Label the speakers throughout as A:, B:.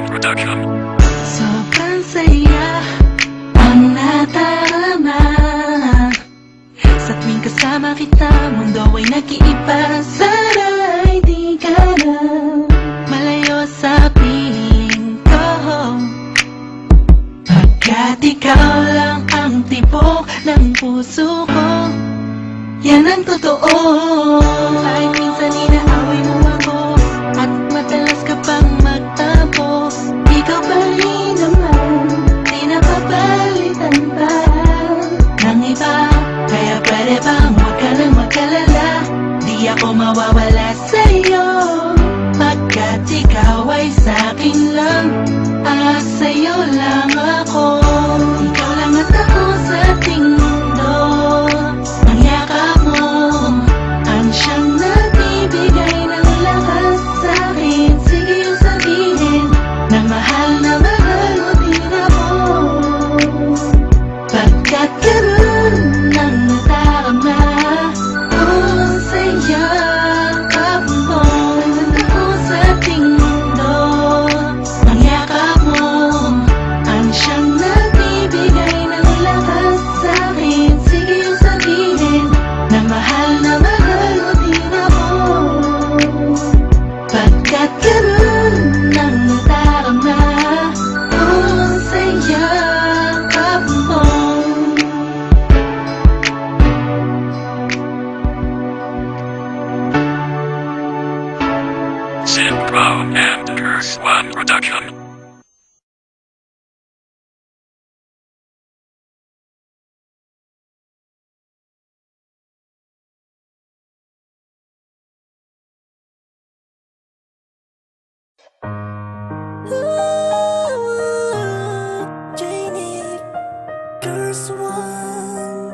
A: Production.
B: Sobrang saya ang nadarama sa tuwing kasama kita. Mundo ay nag-iiba, sana'y di ka na malayo sa piling ko. Pagkat ikaw lang ang tibok ng puso ko, yan ang totoo. Kahit minsan inaaway mo ako at madalas ka pang magtampo, ikaw pa rin naman, di napapalitan pa ng iba. Kaya pwede bang huwag ka nang mag-alala, di ako mawawala sa'yo, pagkat ikaw ay sa'kin lang, at sa'yo lang ako. Ikaw lang at ako sa ating mundo, ang yakap mo ang siyang nagbibigay ng lakas sa'kin. Sige yung sabihin na mahal mo din ako, pagkat karoon ng nadarama ko sa yakap mo. At ako sa ating mundo, ang yakap mo ang siyang nagbibigay ng lakas sa'kin. Sige yung sabihin na mahal mo din ako, pagkat karoon ng nadarama ko sa yakap mo.
A: Simpro and Earth One Production.
C: Janie, Girls One,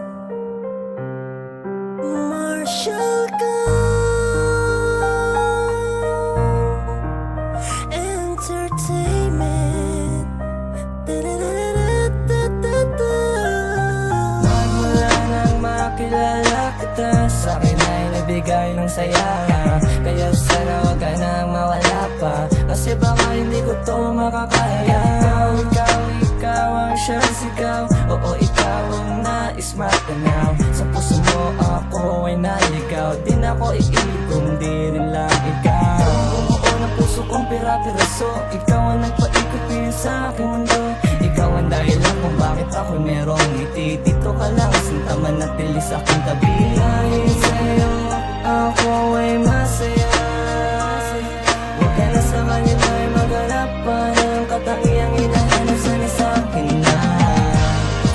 C: Marshall Entertainment.
D: Magmula nang makilala kita, sa'kin ay nabigay ng saya. Kaya sana wag ka nang mawala pa, kasi baka hindi ko to makakaya. Ikaw ang siyang sigaw, oo ikaw ang nais matanaw. Sa puso mo ako ay naligaw, di na ako iigong, di rin lang ikaw. Bumuo ng puso kong pira-piraso, ikaw ang nagpaikot-pil sa aking mundo. Ikaw ang dahilan kung bakit ako merong ngiti. Dito ka lang, sinta manatili sa aking tabi. Dahil sa'yo ako ay masaya, huwag ka na sa kanila ay maghanap pa ng katangiang hinahanap sana sa'kin na.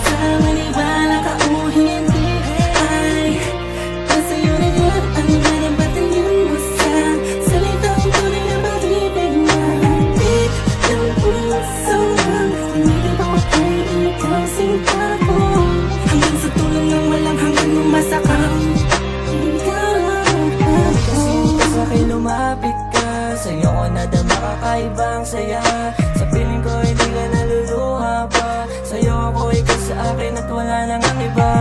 B: Sa maniwala ka o hindi, ay nasa'yo na yan ang nanabatang yun mo sa salitang tunay na pag-ibig na hatid ng puso. Inigib ako ay ikaw sinta ko, hanggang sa tulong ng walang hanggang umasakang ikaw lang ako.
D: Kasi sa akin lumapit ka, sa'yo ko nadama kakaibang saya. Sa piling ko hindi ka naluluha pa, sa'yo ako ikaw sa akin at wala nang ang iba.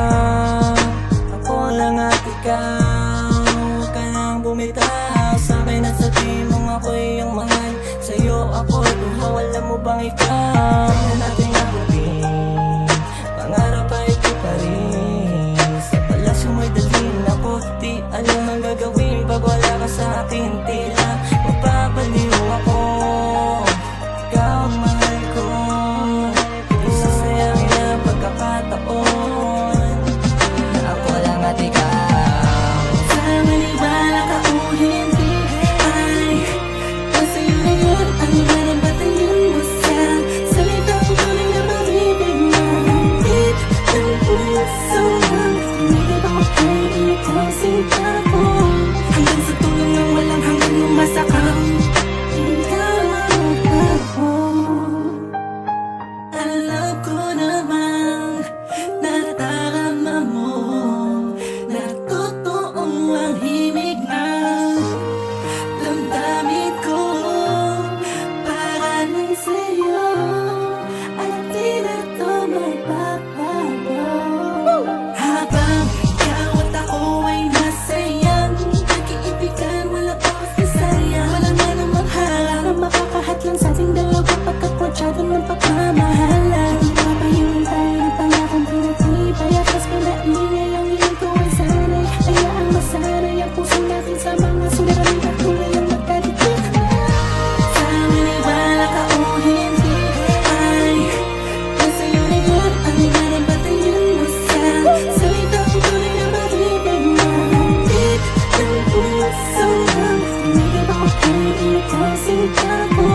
D: Ako lang at ikaw, huwag ka nang bumitaw sa akin at sabihin mong ako'y iyong mahal. Sa'yo ako luhaw, alam mo bang ikaw na natin abutin, pangarap ay ito pa rin. Sa palasyo mo'y dalhin ako, di alam ang gagawin pag wala ka sa akin. Tila mapapaliw ako, ikaw ang mahal ko, isasayangin na pagkakataon na ako lang at ikaw.
B: Sa maniwala ka o hindi, ay nasa'yo na yan ang nanabatang yun mo sa salita
C: Ang sinta ko